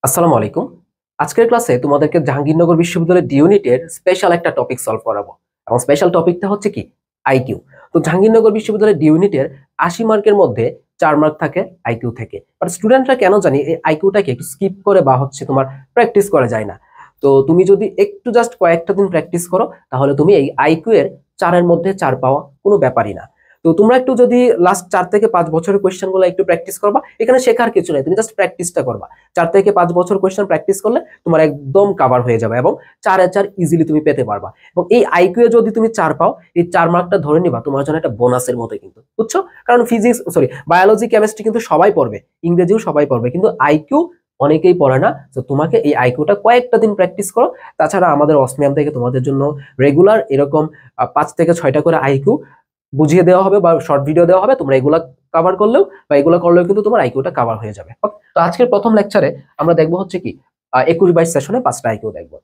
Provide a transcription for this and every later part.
আসসালামু আলাইকুম। আজকের ক্লাসে তোমাদেরকে জাহাঙ্গীরনগর বিশ্ববিদ্যালয়ের ডি ইউনিটের স্পেশাল একটা টপিক সলভ করাবো এবং স্পেশাল টপিকটা হচ্ছে কি আইকিউ। তো জাহাঙ্গীরনগর বিশ্ববিদ্যালয়ের ডি ইউনিটের ৮০ মার্কের মধ্যে ৪ মার্ক থাকে আইকিউ থেকে। বাট স্টুডেন্টরা কেন জানি এই আইকিউটাকে একটু স্কিপ করে বা হচ্ছে তোমার প্র্যাকটিস করা যায় না। তো তুমি যদি একটু জাস্ট কয়েকটা দিন প্র্যাকটিস করো তাহলে তুমি এই আইকিউ এর ৪ এর মধ্যে ৪ পাওয়া কোনো ব্যাপারই না। তো তোমরা একটু যদি লাস্ট ৪ থেকে ৫ বছরের কোয়েশ্চেনগুলো একটু প্র্যাকটিস করবা, এখানে শেখার কিছু নাই, তুমি জাস্ট প্র্যাকটিসটা করবা। ৪ থেকে ৫ বছর কোয়েশ্চেন প্র্যাকটিস করলে তোমার একদম কভার হয়ে যাবে এবং ৪-৪ ইজিলি তুমি পেতে পারবা। এবং এই আইকিউ এ যদি তুমি ৪ পাও, এই ৪ মার্কটা ধরে নিবা তোমার জন্য একটা বোনাসের মতো কিন্তু, বুঝছো? কারণ ফিজিক্স বায়োলজি কেমিস্ট্রি কিন্তু সবাই পড়বে, ইংরেজিও সবাই পড়বে, কিন্তু আইকিউ অনেকেই পড়ে না। তো তোমাকে এই আইকিউটা কয়েকটা দিন প্র্যাকটিস করো। তাছাড়া আমাদের অসমিয়াম থেকে তোমাদের জন্য রেগুলার এরকম ৫ থেকে ৬টা করে আইকিউ বুঝিয়ে দেওয়া হবে বা শর্ট ভিডিও দেওয়া হবে। তোমরা এগুলা কভার করলেও বা এগুলো করলেও কিন্তু তোমার আইকিউটা কভার হয়ে যাবে। তো আজকের প্রথম লেকচারে আমরা দেখবো হচ্ছে কি ২১-২২ সেশনে ৫টা আইকিউ দেখবো,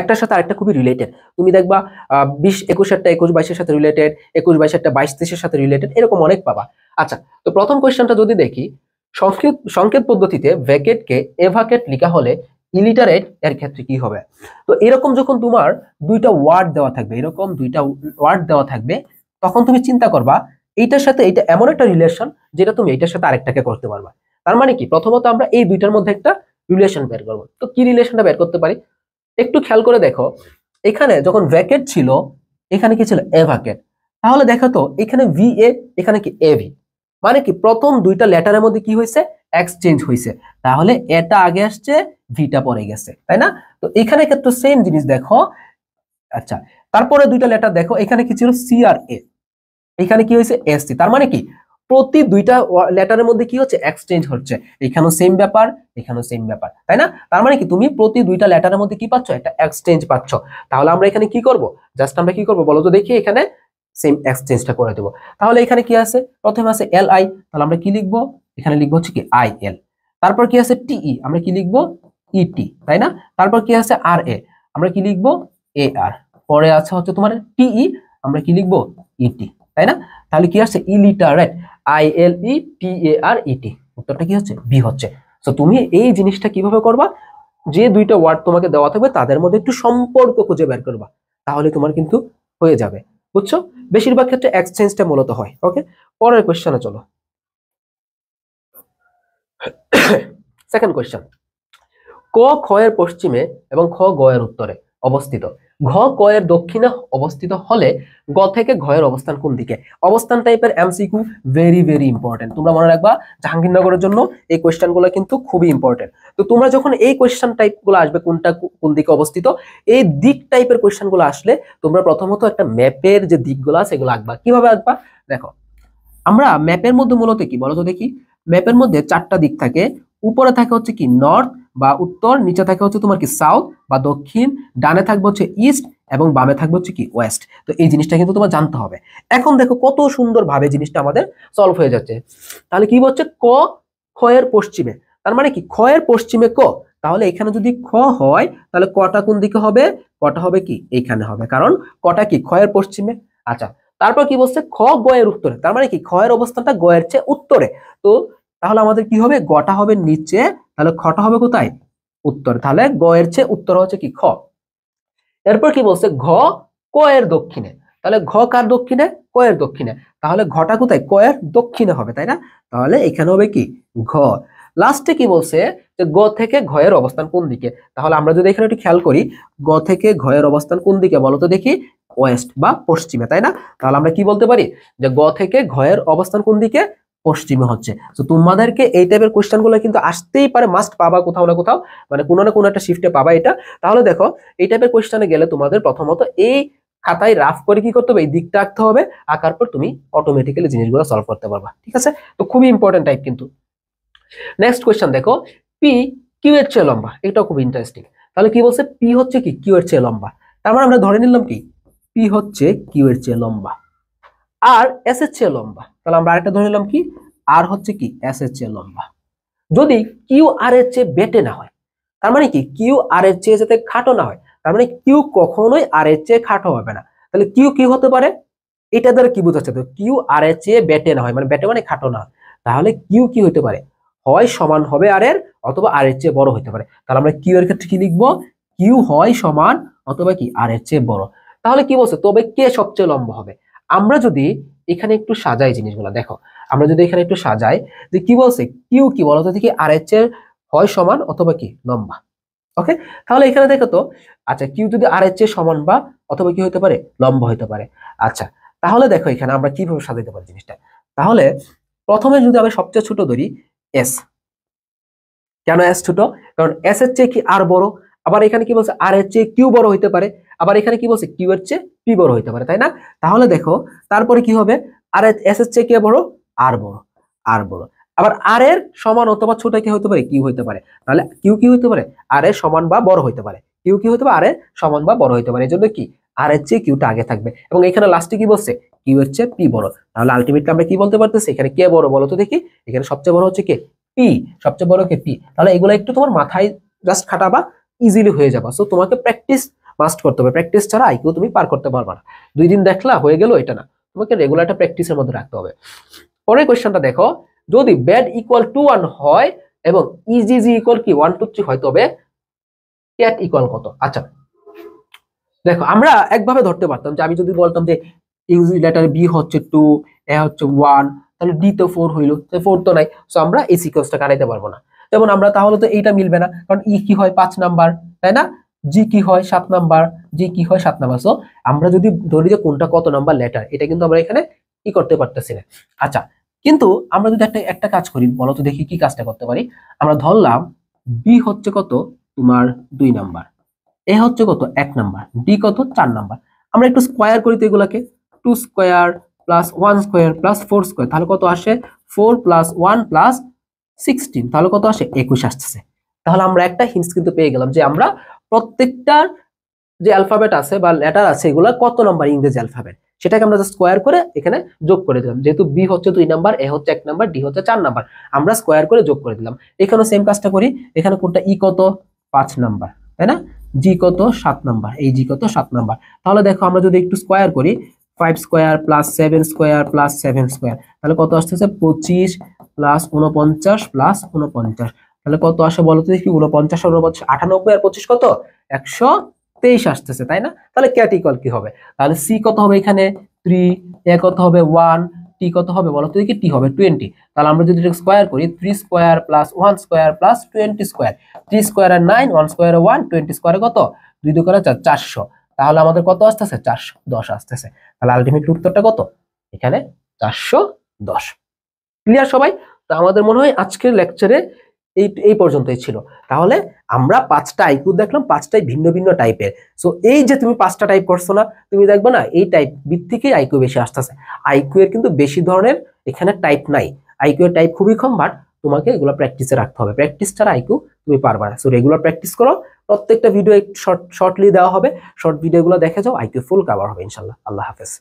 একটার সাথে আরেকটা খুবই রিলেটেড। তুমি দেখবা ২০-২১-এরটা ২১-২২-এর সাথে রিলেটেড, ২১-২২-এরটা ২২-২৩-এর সাথে রিলেটেড, এরকম অনেক পাবা। আচ্ছা, তো প্রথম কোয়েশ্চেনটা যদি দেখি, সংকেত সংকেত পদ্ধতিতে ভ্যাকেটকে এভাকেট লেখা হলে ইলিটারেট এর ক্ষেত্রে কি হবে? তো এরকম যখন তোমার দুইটা ওয়ার্ড দেওয়া থাকবে, এরকম দুইটা ওয়ার্ড দেওয়া থাকবে, তখন তুমি চিন্তা করবা এইটার সাথে এইটা এমন একটা রিলেশন যেটা তুমি এইটার সাথে আরেকটাকে করতে পারবা। তার মানে কি, প্রথমত আমরা এই দুইটার মধ্যে একটা রিলেশন বের করবো। তো কি রিলেশনটা বের করতে পারি? একটু খেয়াল করে দেখো, এখানে যখন ভ্যাকেট ছিল এখানে কি ছিল এ ভ্যাকেট, তাহলে দেখো তো এখানে ভি এ, এখানে কি এ ভি, মানে কি প্রথম দুইটা লেটারের মধ্যে কি হয়েছে, এক্সচেঞ্জ হয়েছে, তাহলে এটা আগে আসছে ভিটা পরে গেছে, তাই না? তো এখানে ক্ষেত্রে সেম জিনিস দেখো। আচ্ছা, তারপরে দুইটা লেটার দেখো, এখানে কি ছিল সি আর এ, এখানে কি হয়েছে এসসি, তার মানে কি প্রতি দুইটা লেটারের মধ্যে কি হচ্ছে, এক্সচেঞ্জ হচ্ছে। এখানেও সেম ব্যাপার, এখানেও সেম ব্যাপার, তাই না? তার মানে কি তুমি প্রতি দুইটা লেটারের মধ্যে কি পাচ্ছ, একটা এক্সচেঞ্জ পাচ্ছ। তাহলে আমরা এখানে কি করব, জাস্ট আমরা কি করব বলো তো দেখি, এখানে সেম এক্সচেঞ্জটা করে দেব। তাহলে এখানে কি আছে, প্রথমে আছে এল আই, তাহলে আমরা কি লিখবো, এখানে লিখবো হচ্ছে কি আই এল। তারপর কি আছে টিই, আমরা কি লিখবো ইটি, তাই না? তারপর কি আছে আর এ, আমরা কি লিখবো এ আর। পরে আছে হচ্ছে তোমার টিই, আমরা কি লিখবো ইটি, তাই না? তাহলে কি আসছে ইলিটারেট, আই এল ই টি এ আর ইটি, উত্তরটা কি হচ্ছে বি হচ্ছে। তো তুমি এই জিনিসটা কিভাবে করবা, যে দুইটা ওয়ার্ড তোমাকে দেওয়া থাকবে তাদের মধ্যে একটু সম্পর্ক খুঁজে বের করবা, তাহলে তোমার কিন্তু হয়ে যাবে, বুঝছো? বেশিরভাগ ক্ষেত্রে এক্সচেঞ্জটা মূলত হয়। ওকে, পরের কোশ্চেনে চলো। সেকেন্ড কোশ্চেন, ক খ এর পশ্চিমে এবং খ গ এর উত্তরে অবস্থিত, ঘ ক এর দক্ষিণে অবস্থিত হলে গ থেকে ঘ এর অবস্থান কোন দিকে? অবস্থান টাইপের এমসিকিউ, ভেরি ভেরি ইম্পর্টেন্ট, তোমরা মনে রাখবা জাহাঙ্গীরনগরের জন্য এই কোয়েশ্চেন গুলো কিন্তু খুবই ইম্পর্টেন্ট। তো তোমরা যখন এই কোয়েশ্চেন টাইপ গুলো আসবে, কোনটা কোন দিকে অবস্থিত, এই দিক টাইপের কোয়েশ্চেন গুলো আসলে তোমরা প্রথমত একটা ম্যাপের যে দিকগুলো সেগুলো আঁকবা। কিভাবে আঁকবা দেখো, আমরা ম্যাপের মধ্যে মূলত কি বলতো দেখি, ম্যাপের মধ্যে 4টা দিক থাকে। উপরে থাকে হচ্ছে কি নর্থ বা উত্তর, নিচে থাকে হচ্ছে তোমার কি সাউথ বা দক্ষিণ, ডানে থাকবে হচ্ছে ইস্ট এবং বামে থাকবে হচ্ছে কি ওয়েস্ট। তো এই জিনিসটা কিন্তু তোমার জানতে হবে। এখন দেখো কত সুন্দর ভাবে জিনিসটা আমাদের সলভ হয়ে যাচ্ছে। তাহলে কি হচ্ছে, ক খ এর পশ্চিমে, তার মানে কি খ এর পশ্চিমে ক, তাহলে এখানে যদি খ হয় তাহলে কটা কোন দিকে হবে, কটা হবে কি এইখানে হবে, কারণ কটা কি খ এর পশ্চিমে। আচ্ছা, তারপর কি বলছে, খ গ এর উত্তরে, তার মানে কি খ এর অবস্থানটা গ এর চেয়ে উত্তরে। তো তাহলে আমাদের কি হবে, গটা হবে নিচে, তাহলে খটা হবে কোথায়, উত্তরে, তাহলে গ এর চেয়ে উত্তর হচ্ছে কি খ। এরপর কি বলছে, ঘ ক এর দক্ষিণে, তাহলে ঘ কার দক্ষিণে, ক এর দক্ষিণে, তাহলে ঘটা কোথায়, ক এর দক্ষিণে হবে, তাই না? তাহলে এখানে হবে কি ঘ। লাস্টে কি বলছে, যে গ থেকে ঘ এর অবস্থান কোন দিকে, তাহলে আমরা যদি এখানে একটু খেয়াল করি, গ থেকে ঘ এর অবস্থান কোন দিকে বলতো দেখি, ওয়েস্ট বা পশ্চিমে, তাই না? তাহলে আমরা কি বলতে পারি, যে গ থেকে ঘ এর অবস্থান কোন দিকে, পশ্চিমে হচ্ছে। তো তোমাদেরকে এই টাইপের কোশ্চেন গুলো কিন্তু আসতেই পারে, মাস্ট পাবা কোথাও না কোথাও, মানে কোনো না কোনো একটা শিফটে পাবা এটা। তাহলে দেখো, এই টাইপের কোশ্চেনে গেলে তোমাদের প্রথমত এই খাতায় রাফ করে কি করতে হবে, এই দিকটা আঁকতে হবে, আঁকার পর তুমি অটোমেটিক্যালি জিনিসগুলো সলভ করতে পারবা, ঠিক আছে? তো খুবই ইম্পর্টেন্ট টাইপ কিন্তু। নেক্সট কোশ্চেন দেখো, পি কিউ এর চেয়ে লম্বা, এটাও খুব ইন্টারেস্টিং। তাহলে কি বলছে, পি হচ্ছে কি কিউ এর চেয়ে লম্বা, তার মানে আমরা ধরে নিলাম কি পি হচ্ছে কিউ এর চেয়ে লম্বা, আর এস এর চেয়ে লম্বা, তাহলে আমরা আরেকটা ধরে নিলাম কি আর হচ্ছে কি এস এর চেয়ে লম্বা। যদি কিউ আর এর চেয়ে বেটে না হয়, তার মানে কি কিউ আর এর চেয়ে যাতে খাটো না হয়, তার মানে কিউ কখনোই আর এর চেয়ে খাটো হবে না। তাহলে কিউ কি হতে পারে, এটা দ্বারা কি বোঝাচ্ছে, তো কিউ আর এর চেয়ে বেটে না হয়, মানে বেটে মানে খাটো না হয়, তাহলে কিউ কি হতে পারে, হয় সমান হবে আর এর, অথবা আর এর চেয়ে বড় হতে পারে। তাহলে আমরা কিউ এর ক্ষেত্রে কি লিখবো, কিউ হয় সমান অথবা কি আর এর চেয়ে বড়। তাহলে কি বলছে, তবে কে সবচেয়ে লম্বা হবে। আমরা যদি এখানে একটু সাজাই জিনিসগুলো, দেখো আমরা যদি এখানে একটু সাজাই, যে কি বলছে, কিউ কি বলতো দেখি, আর এর চেয়ে হয় সমান অথবা কি লম্বা। ওকে, তাহলে এখানে দেখো তো, আচ্ছা কিউ যদি আর এর চেয়ে সমান বা অথবা কি হতে পারে, লম্বা হতে পারে। আচ্ছা, তাহলে দেখো এখানে আমরা কিভাবে সাজাইতে পারি জিনিসটা। তাহলে প্রথমে যদি আমি সবচেয়ে ছোট ধরি এস, কেন এস ছোট, কারণ এস এর চেয়ে কি আর বড়। আবার এখানে কি বলছে, আর এর চেয়ে কিউ বড় হইতে পারে। আবার এখানে কি বলছে, কিউ এর চেয়ে পি বড় হইতে পারে, তাই না? তাহলে দেখো তারপরে কি হবে, আর এস এর চেয়ে কে বড়, আর বড়, আর বড়। আবার আর এর সমান অথবা ছোট কি হতে পারে, কিউ হইতে পারে। তাহলে কিউ কি হইতে পারে, আর এর সমান বা বড় হইতে পারে। কিউ কি হইতে পারে, আর এর সমান বা বড় হইতে পারে। এই জন্য কি, আর এর চেয়ে কিউটা আগে থাকবে। এবং এখানে লাস্টে কি বলছে, কিউ এর চেয়ে পি বড়। তাহলে আলটিমেটলি আমরা কি বলতে পারতেছি, এখানে কে বড় বলো তো দেখি। এখানে সবচেয়ে বড় হচ্ছে কে, পি, সবচেয়ে বড় কে, পি। তাহলে এগুলো একটু তোমার মাথায় জাস্ট খাটাবা, ইজিলি হয়ে যাবা। সো তোমাকে প্র্যাকটিস মাস্ট করতে হবে, প্র্যাকটিস ছাড়া আইকিউ তুমি পার করতে পারবা না। 2 দিন দেখলা হয়ে গেল এটা না, তোমাকে রেগুলার একটা প্র্যাকটিসের মধ্যে রাখতে হবে। পরের কোশ্চেনটা দেখো, যদি ব্যাড ইকুয়াল টু 1 হয় এবং ইজি ইকুয়াল কি 1 2 3 হয়, তবে ক্যাট ইকুয়াল কত। আচ্ছা দেখো, আমরা একভাবে ধরতে পারতাম যে আমি যদি বলতাম যে ইংরেজি লেটার বি হচ্ছে 2, এ হচ্ছে 1, তাহলে ডি তো 4 হইলো, 4 তো নাই। সো আমরা এই সিকোয়েন্সটা কাটাইতে পারবো না। যেমন আমরা তাহলে তো এইটা মিলবে না, কারণ ই কি হয় 5 নাম্বার, তাই না? জি কি হয় 7 নাম্বার, জি কি হয় 7 নাম্বার। সো আমরা যদি ধরি যে কোনটা কত নাম্বার লেটার, এটা কিন্তু আমরা এখানে কি করতে পারতেছি না। আচ্ছা, কিন্তু আমরা যদি একটা কাজ করি, বলো তো দেখি কি কাজটা করতে পারি। আমরা ধরলাম বি হচ্ছে কত তোমার 2 নাম্বার, এ হচ্ছে কত 1 নাম্বার, ডি কত 4 নাম্বার। আমরা একটু স্কোয়ার করি তো এগুলাকে, 2 square plus 1 square plus 4 square, তাহলে কত আসে, 4 প্লাস 1 প্লাস 16, তাহলে কত আসে, 21 আসতেছে। তাহলে আমরা একটা হিন্টস কিন্তু পেয়ে গেলাম যে আমরা প্রত্যেকটার যে অ্যালফাবেট আছে বা লেটার আছে, এগুলা কত নাম্বার ইংরেজি অ্যালফাবেট, সেটাকে আমরা জাস্ট স্কোয়ার করে এখানে যোগ করে দিলাম। যেহেতু বি হচ্ছে 2 নাম্বার, এ হচ্ছে 1 নাম্বার, ডি হচ্ছে 4 নাম্বার, আমরা স্কোয়ার করে যোগ করে দিলাম। এখানে সেম কাজটা করি, এখানে কোনটা ই কত 5 নাম্বার, তাই না? জি কত 7 নাম্বার, এই জি কত 7 নাম্বার। তাহলে দেখো আমরা যদি একটু স্কোয়ার করি, 5 square plus 7 square plus 7 square, তাহলে কত আসতেছে, 25 প্লাস 49 প্লাস 49। তাহলে কত আসে বলো তো দেখি, 49 আর 49, 98 আর 25 কত, 123 আসতেছে, তাই না? তাহলে ক্যাট ইকুয়াল কি হবে, তাহলে সি কত হবে এখানে 3, এ কত হবে 1, টি কত হবে বলো তো দেখি, টি হবে 20। তাহলে আমরা যদি এটা স্কোয়ার করি, 3 square plus 1 square plus 20 square, 3 square আর 9, 1 স্কোয়ার 1, 20 স্কোয়ারে কত, 2 2 করে 4, 400। তাহলে আমাদের কত আসতেছে, 410 আসতেছে। তাহলে আলটিমেট উত্তরটা কত, এখানে 410। ক্লিয়ার সবাই? তো আমাদের মনে হয় আজকের লেকচারে এই পর্যন্তই ছিল। তাহলে আমরা 5টা আইকিউ দেখলাম, 5টাই ভিন্ন ভিন্ন টাইপের। সো এই যে তুমি 5টা টাইপ করছো না, তুমি দেখবে না এই টাইপ ভিত্তিকই আইকিউ বেশি আসতেছে। আইকিউ এর কিন্তু বেশি ধরনের এখানে টাইপ নাই, আইকিউ এর টাইপ খুবই কম, বাট তোমাকে এগুলো প্র্যাকটিসে রাখতে হবে। প্র্যাকটিস ছাড়া আইকিউ তুমি পারবা না। সো রেগুলার প্র্যাকটিস করো, প্রত্যেকটা ভিডিও শর্টলি দেওয়া হবে, শর্ট ভিডিওগুলো দেখে যাও, আইকিউ ফুল কভার হবে ইনশাল্লাহ। আল্লাহ হাফেজ।